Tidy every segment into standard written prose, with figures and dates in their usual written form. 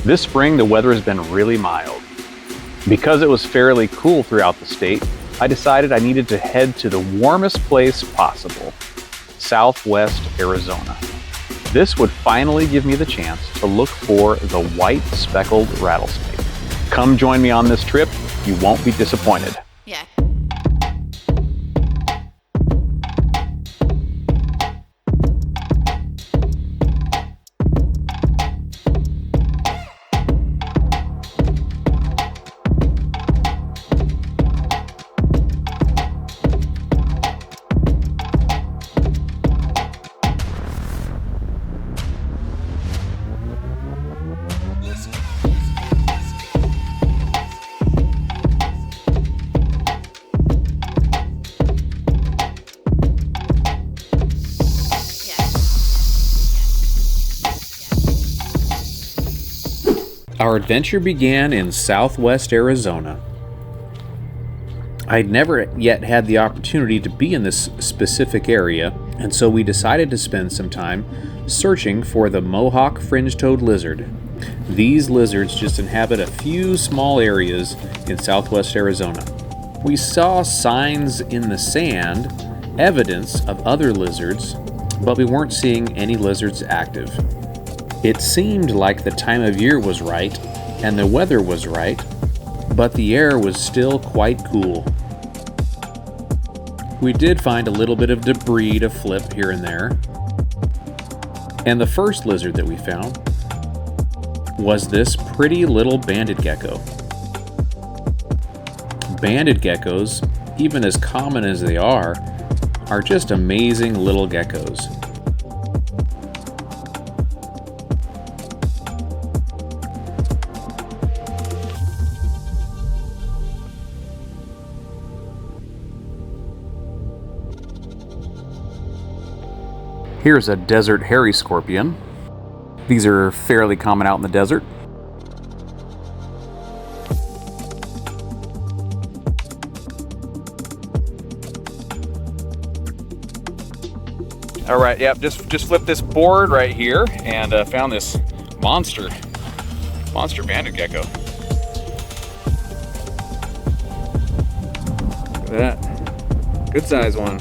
This spring, the weather has been really mild. Because it was fairly cool throughout the state, I decided I needed to head to the warmest place possible, Southwest Arizona. This would finally give me the chance to look for the white speckled rattlesnake. Come join me on this trip. You won't be disappointed. Yeah. Our adventure began in Southwest Arizona. I'd never yet had the opportunity to be in this specific area, and so we decided to spend some time searching for the Mohawk fringe-toed lizard. These lizards just inhabit a few small areas in Southwest Arizona. We saw signs in the sand, evidence of other lizards, but we weren't seeing any lizards active. It seemed like the time of year was right and the weather was right, but the air was still quite cool. We did find a little bit of debris to flip here and there. And the first lizard that we found was this pretty little banded gecko. Banded geckos, even as common as they are just amazing little geckos. Here's a desert hairy scorpion. These are fairly common out in the desert. All right, yep, just flipped this board right here and found this monster banded gecko. Look at that, good size one.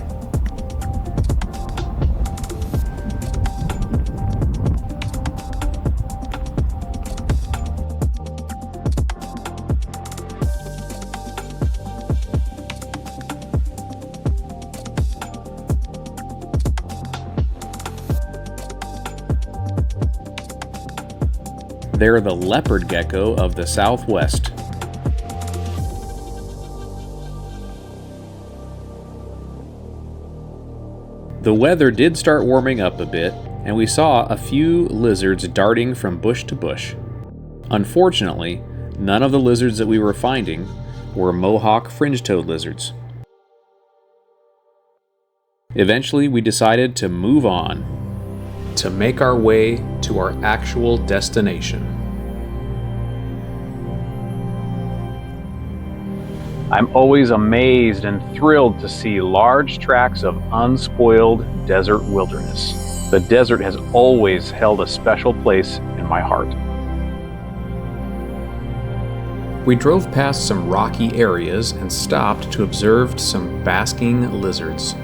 They're the leopard gecko of the Southwest. The weather did start warming up a bit, and we saw a few lizards darting from bush to bush. Unfortunately, none of the lizards that we were finding were Mohawk fringe-toed lizards. Eventually, we decided to move on, to make our way to our actual destination. I'm always amazed and thrilled to see large tracts of unspoiled desert wilderness. The desert has always held a special place in my heart. We drove past some rocky areas and stopped to observe some basking lizards.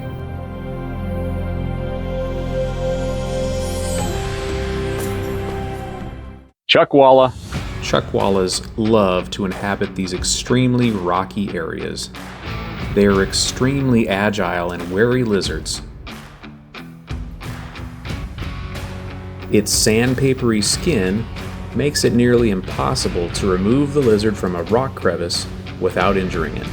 Walla. Wallas love to inhabit these extremely rocky areas. They are extremely agile and wary lizards. Its sandpapery skin makes it nearly impossible to remove the lizard from a rock crevice without injuring it.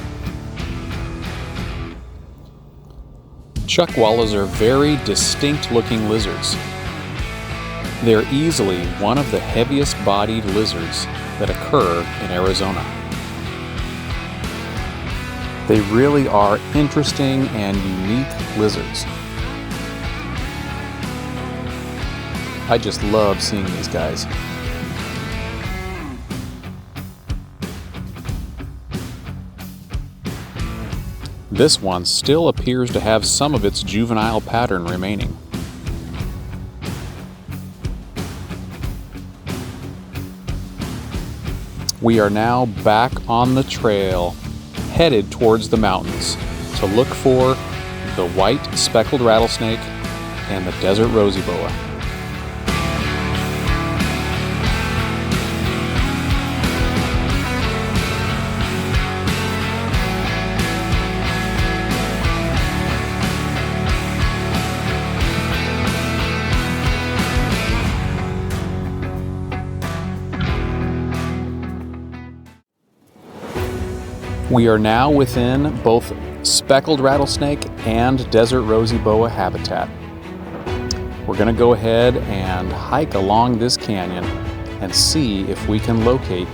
Wallas are very distinct-looking lizards. They're easily one of the heaviest-bodied lizards that occur in Arizona. They really are interesting and unique lizards. I just love seeing these guys. This one still appears to have some of its juvenile pattern remaining. We are now back on the trail, headed towards the mountains to look for the white speckled rattlesnake and the desert rosy boa. We are now within both speckled rattlesnake and desert rosy boa habitat. We're going to go ahead and hike along this canyon and see if we can locate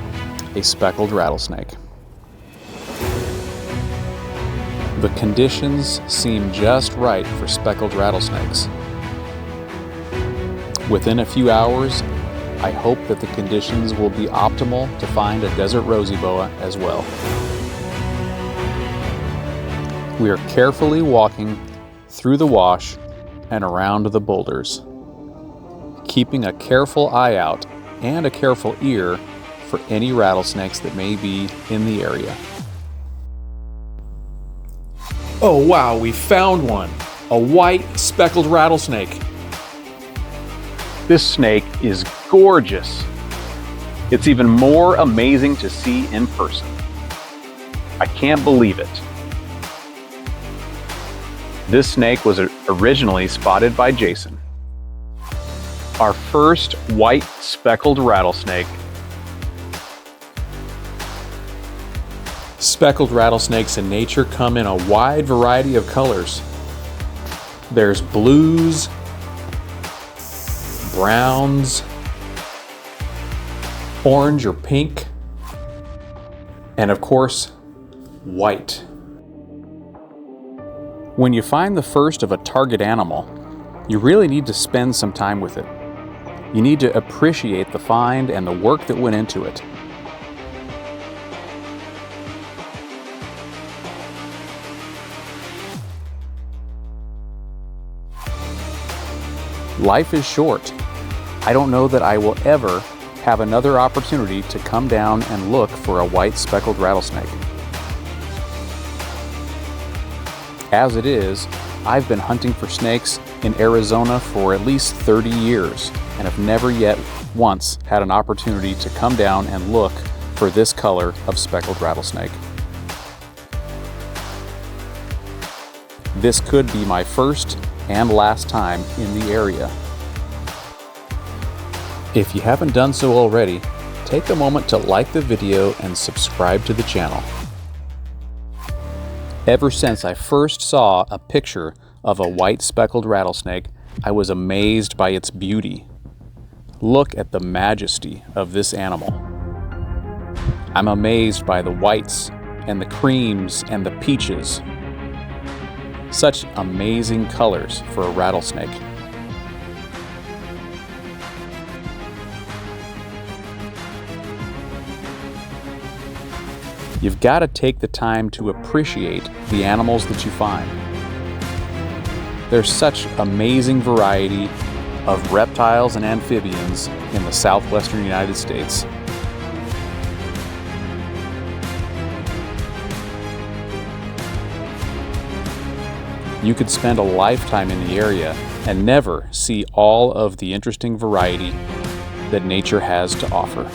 a speckled rattlesnake. The conditions seem just right for speckled rattlesnakes. Within a few hours, I hope that the conditions will be optimal to find a desert rosy boa as well. We are carefully walking through the wash and around the boulders, keeping a careful eye out and a careful ear for any rattlesnakes that may be in the area. Oh wow, we found one! A white speckled rattlesnake. This snake is gorgeous. It's even more amazing to see in person. I can't believe it. This snake was originally spotted by Jason. Our first white speckled rattlesnake. Speckled rattlesnakes in nature come in a wide variety of colors. There's blues, browns, orange or pink, and of course, white. When you find the first of a target animal, you really need to spend some time with it. You need to appreciate the find and the work that went into it. Life is short. I don't know that I will ever have another opportunity to come down and look for a white speckled rattlesnake. As it is, I've been hunting for snakes in Arizona for at least 30 years and have never yet once had an opportunity to come down and look for this color of speckled rattlesnake. This could be my first and last time in the area. If you haven't done so already, take a moment to like the video and subscribe to the channel. Ever since I first saw a picture of a white speckled rattlesnake, I was amazed by its beauty. Look at the majesty of this animal. I'm amazed by the whites and the creams and the peaches. Such amazing colors for a rattlesnake. You've got to take the time to appreciate the animals that you find. There's such amazing variety of reptiles and amphibians in the southwestern United States. You could spend a lifetime in the area and never see all of the interesting variety that nature has to offer.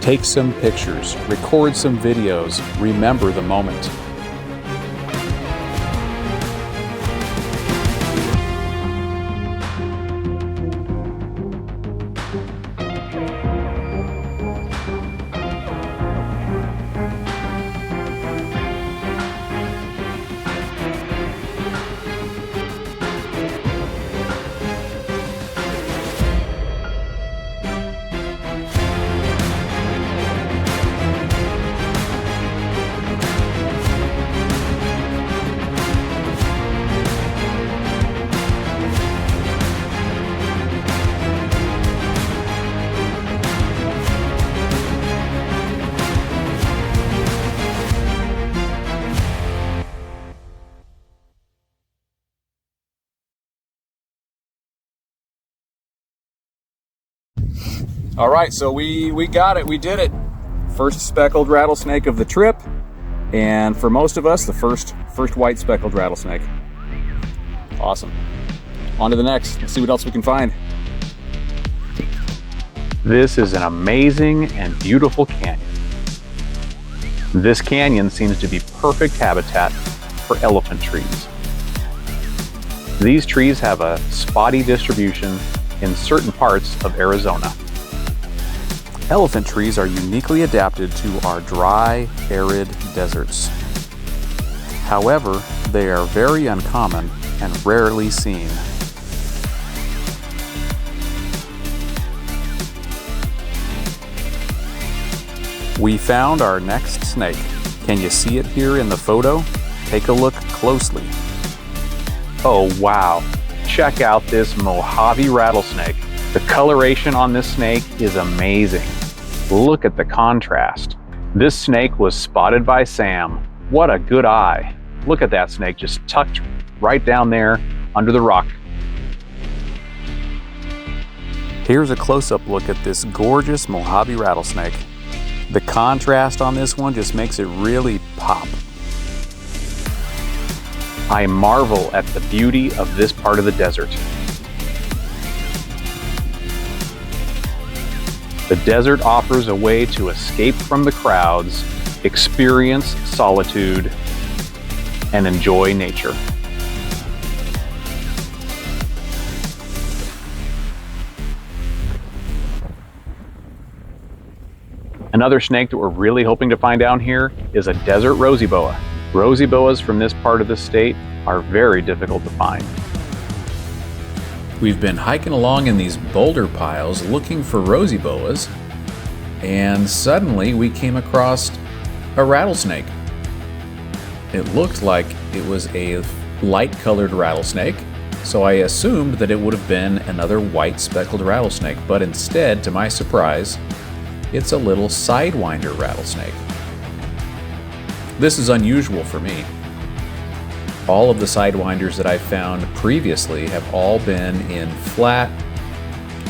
Take some pictures, record some videos, remember the moment. All right, so we got it. We did it. First speckled rattlesnake of the trip, and for most of us, the first white speckled rattlesnake. Awesome. On to the next. Let's see what else we can find. This is an amazing and beautiful canyon. This canyon seems to be perfect habitat for elephant trees. These trees have a spotty distribution in certain parts of Arizona. Elephant trees are uniquely adapted to our dry, arid deserts. However, they are very uncommon and rarely seen. We found our next snake. Can you see it here in the photo? Take a look closely. Oh wow, check out this Mojave rattlesnake. The coloration on this snake is amazing. Look at the contrast. This snake was spotted by Sam. What a good eye. Look at that snake just tucked right down there under the rock. Here's a close-up look at this gorgeous Mojave rattlesnake. The contrast on this one just makes it really pop. I marvel at the beauty of this part of the desert. The desert offers a way to escape from the crowds, experience solitude, and enjoy nature. Another snake that we're really hoping to find down here is a desert rosy boa. Rosy boas from this part of the state are very difficult to find. We've been hiking along in these boulder piles looking for rosy boas, and suddenly we came across a rattlesnake. It looked like it was a light-colored rattlesnake, so I assumed that it would have been another white speckled rattlesnake, but instead, to my surprise, it's a little sidewinder rattlesnake. This is unusual for me. All of the sidewinders that I've found previously have all been in flat,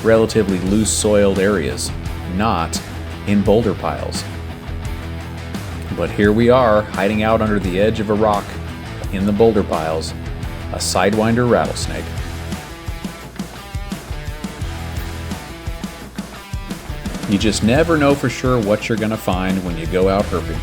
relatively loose soiled areas, not in boulder piles. But here we are, hiding out under the edge of a rock in the boulder piles, a sidewinder rattlesnake. You just never know for sure what you're going to find when you go out herping.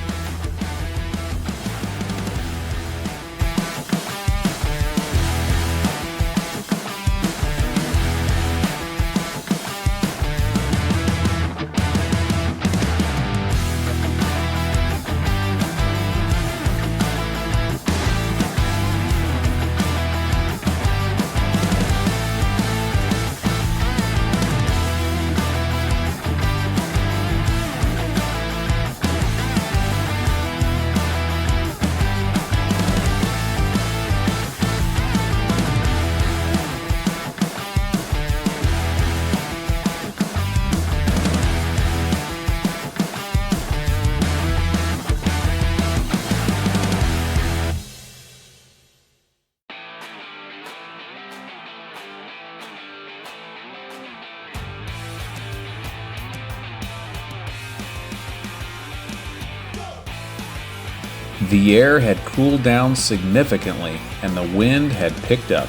The air had cooled down significantly and the wind had picked up.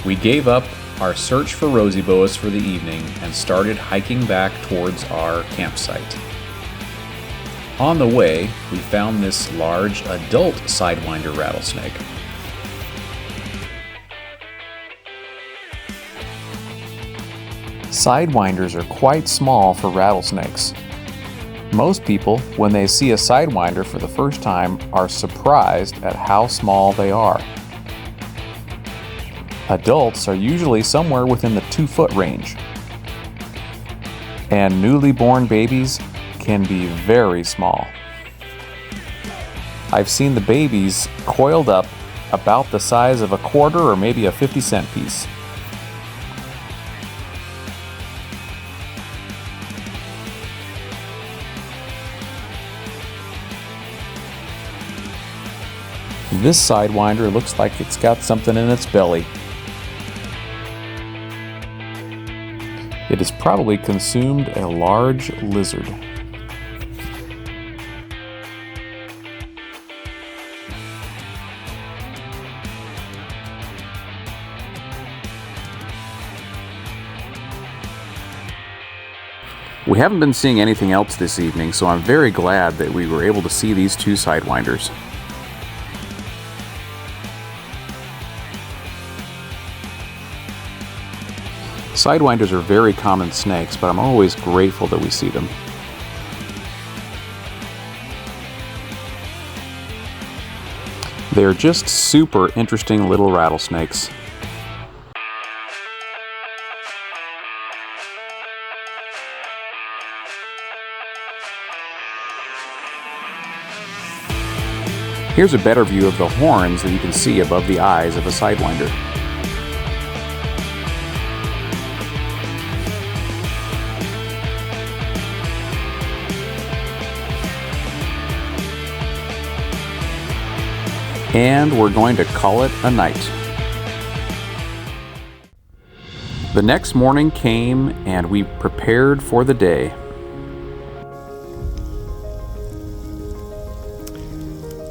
We gave up our search for rosy boas for the evening and started hiking back towards our campsite. On the way, we found this large adult sidewinder rattlesnake. Sidewinders are quite small for rattlesnakes. Most people, when they see a sidewinder for the first time, are surprised at how small they are. Adults are usually somewhere within the 2-foot range. And newly born babies can be very small. I've seen the babies coiled up about the size of a quarter or maybe a 50-cent piece. This sidewinder looks like it's got something in its belly. It has probably consumed a large lizard. We haven't been seeing anything else this evening, so I'm very glad that we were able to see these two sidewinders. Sidewinders are very common snakes, but I'm always grateful that we see them. They're just super interesting little rattlesnakes. Here's a better view of the horns that you can see above the eyes of a sidewinder. And we're going to call it a night. The next morning came and we prepared for the day.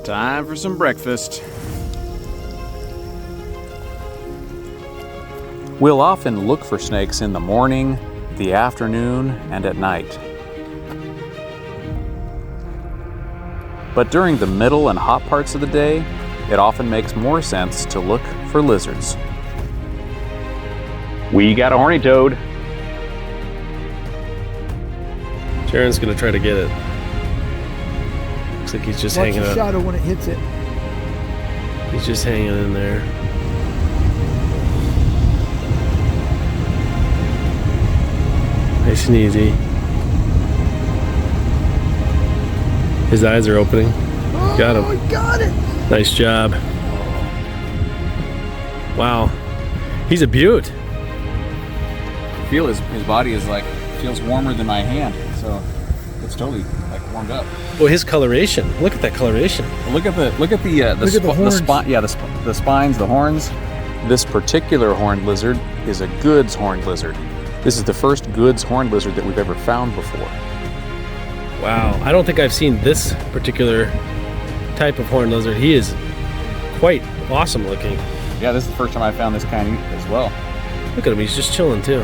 Time for some breakfast. We'll often look for snakes in the morning, the afternoon, and at night. But during the middle and hot parts of the day, it often makes more sense to look for lizards. We got a horny toad. Jaren's gonna try to get it. Looks like he's just Watch hanging the up. shadow when it hits it. He's just hanging in there. Nice and easy. His eyes are opening. Got him. Oh, I got it! Nice job. Wow. He's a beaut. I feel his body is like, feels warmer than my hand, so it's totally like warmed up. Boy, his coloration. Look at that coloration. Look at the spines, the horns. This particular horned lizard is a goods horned lizard. This is the first goods horned lizard that we've ever found before. Wow. I don't think I've seen this particular type of horned lizard. He is quite awesome looking. Yeah, this is the first time I found this kind as well. Look at him. He's just chilling too.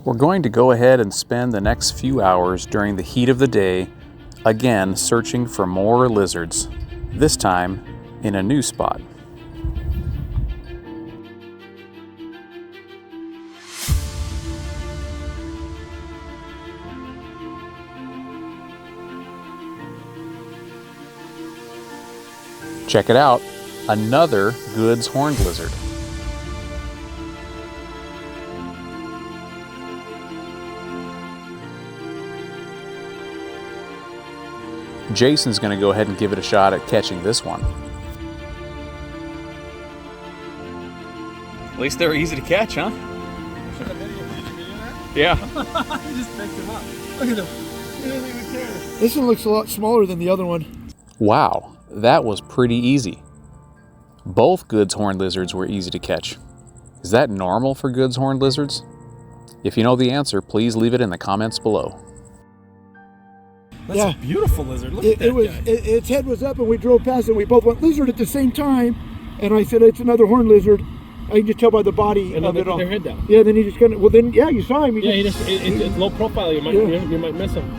We're going to go ahead and spend the next few hours during the heat of the day, again searching for more lizards, this time in a new spot. Check it out, another goods horned lizard. Jason's going to go ahead and give it a shot at catching this one. At least they're easy to catch, huh? Yeah. You just picked him up. Look at him. He doesn't even care. This one looks a lot smaller than the other one. Wow, that was pretty easy. Both goods horned lizards were easy to catch. Is that normal for goods horned lizards? If you know the answer, please leave it in the comments below. That's a beautiful lizard. Look at that guy. Its head was up and we drove past it and we both went lizard at the same time. And I said, it's another horned lizard. I can just tell by the body And of then it they put all. their head down. Yeah, then he just kind of, well then, yeah, you saw him. It's low profile. You might miss him.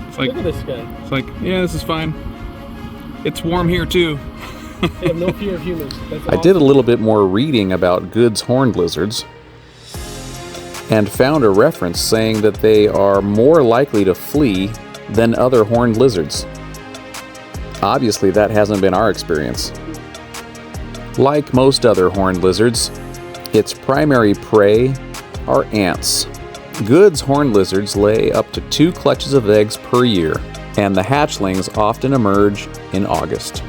It's like, Look at this guy. it's like, yeah, this is fine. It's warm here too. They have no fear of humans. That's I did a little bit more reading about goods horned lizards and found a reference saying that they are more likely to flee than other horned lizards. Obviously, that hasn't been our experience. Like most other horned lizards, its primary prey are ants. Goods horned lizards lay up to 2 clutches of eggs per year, and the hatchlings often emerge in August.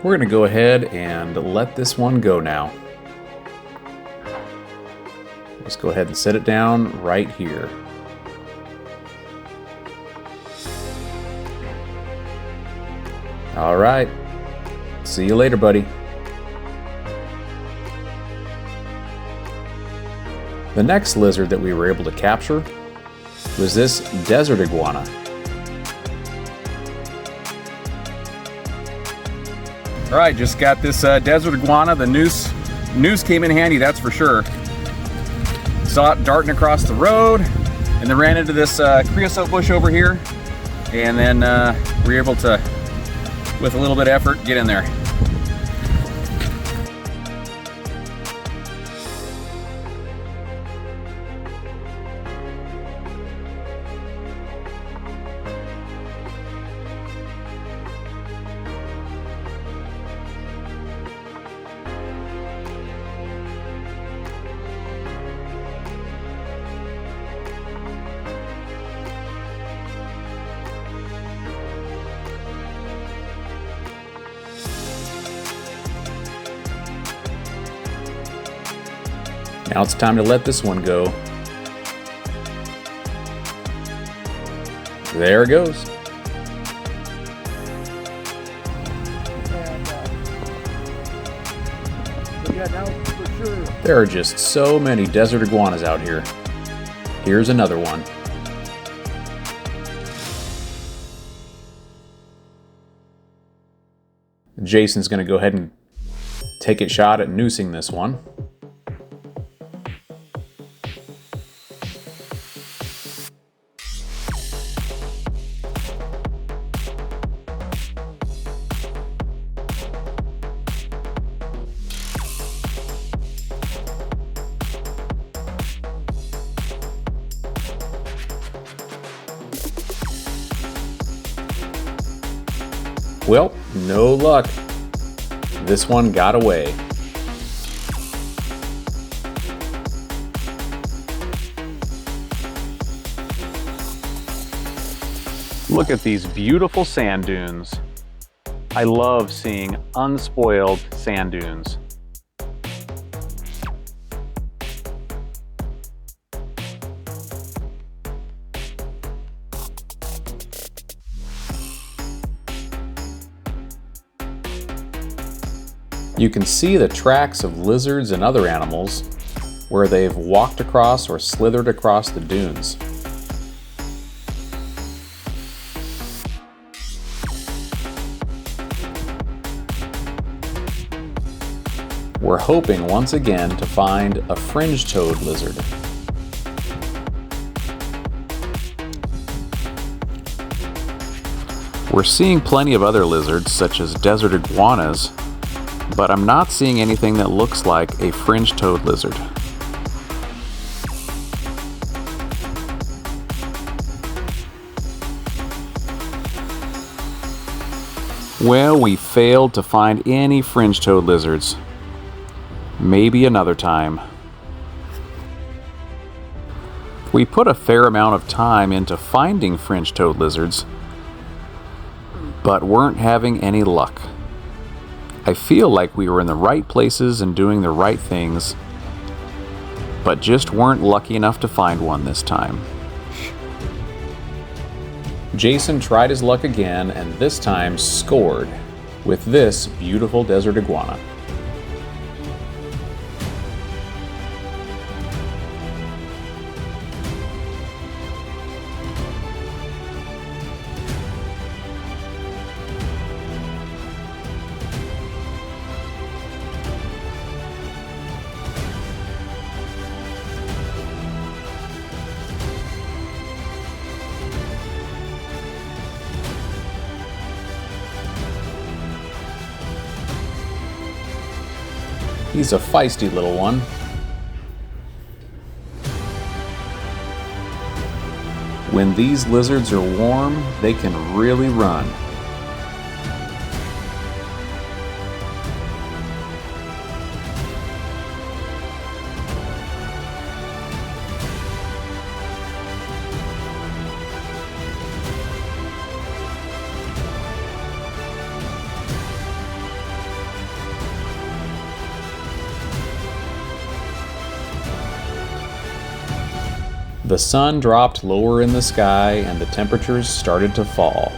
We're going to go ahead and let this one go now. Let's go ahead and set it down right here. All right. See you later, buddy. The next lizard that we were able to capture was this desert iguana. All right, just got this desert iguana. The noose came in handy, that's for sure. Saw it darting across the road, and then ran into this creosote bush over here, and then we were able to, with a little bit of effort, get in there. Now it's time to let this one go. There it goes. Yeah, now for sure. There are just so many desert iguanas out here. Here's another one. Jason's going to go ahead and take a shot at noosing this one. Well, no luck. This one got away. Look at these beautiful sand dunes. I love seeing unspoiled sand dunes. You can see the tracks of lizards and other animals where they've walked across or slithered across the dunes. We're hoping once again to find a fringe-toed lizard. We're seeing plenty of other lizards such as desert iguanas, but I'm not seeing anything that looks like a fringe-toed lizard. Well, we failed to find any fringe-toed lizards. Maybe another time. We put a fair amount of time into finding fringe-toed lizards, but weren't having any luck. I feel like we were in the right places and doing the right things, but just weren't lucky enough to find one this time. Jason tried his luck again and this time scored with this beautiful desert iguana. He's a feisty little one. When these lizards are warm, they can really run. The sun dropped lower in the sky and the temperatures started to fall.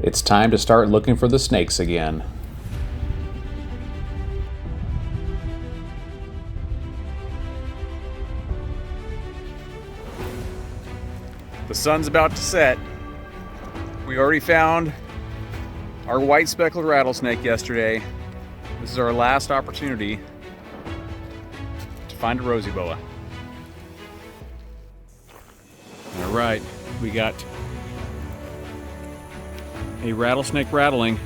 It's time to start looking for the snakes again. The sun's about to set. We already found our white speckled rattlesnake yesterday. This is our last opportunity to find a rosy boa. All right, we got a rattlesnake rattling,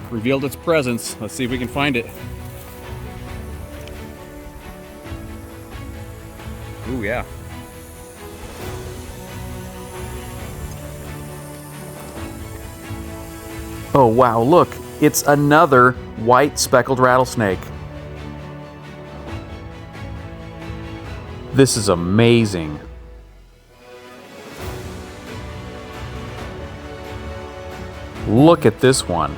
revealed its presence. Let's see if we can find it. Ooh, yeah. Oh wow, look, it's another white speckled rattlesnake. This is amazing. Look at this one.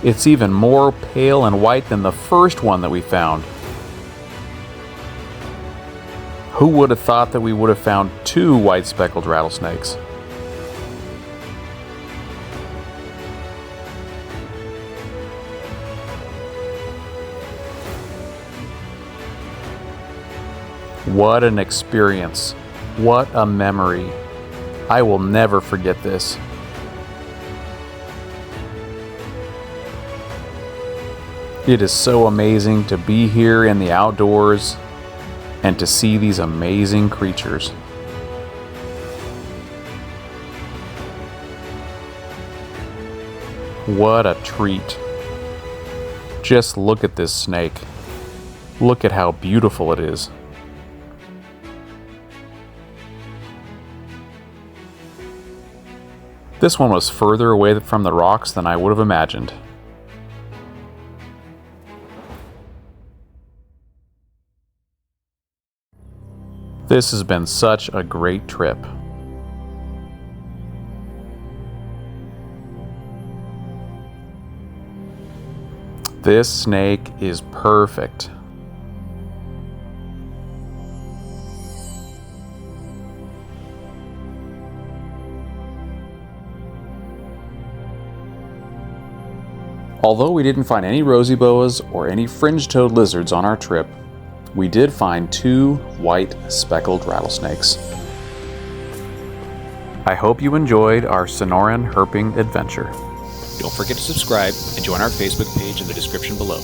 It's even more pale and white than the first one that we found. Who would have thought that we would have found two white speckled rattlesnakes? What an experience. What a memory. I will never forget this. It is so amazing to be here in the outdoors and to see these amazing creatures. What a treat. Just look at this snake. Look at how beautiful it is. This one was further away from the rocks than I would have imagined. This has been such a great trip. This snake is perfect. Although we didn't find any rosy boas or any fringe-toed lizards on our trip, we did find two white speckled rattlesnakes. I hope you enjoyed our Sonoran herping adventure. Don't forget to subscribe and join our Facebook page in the description below.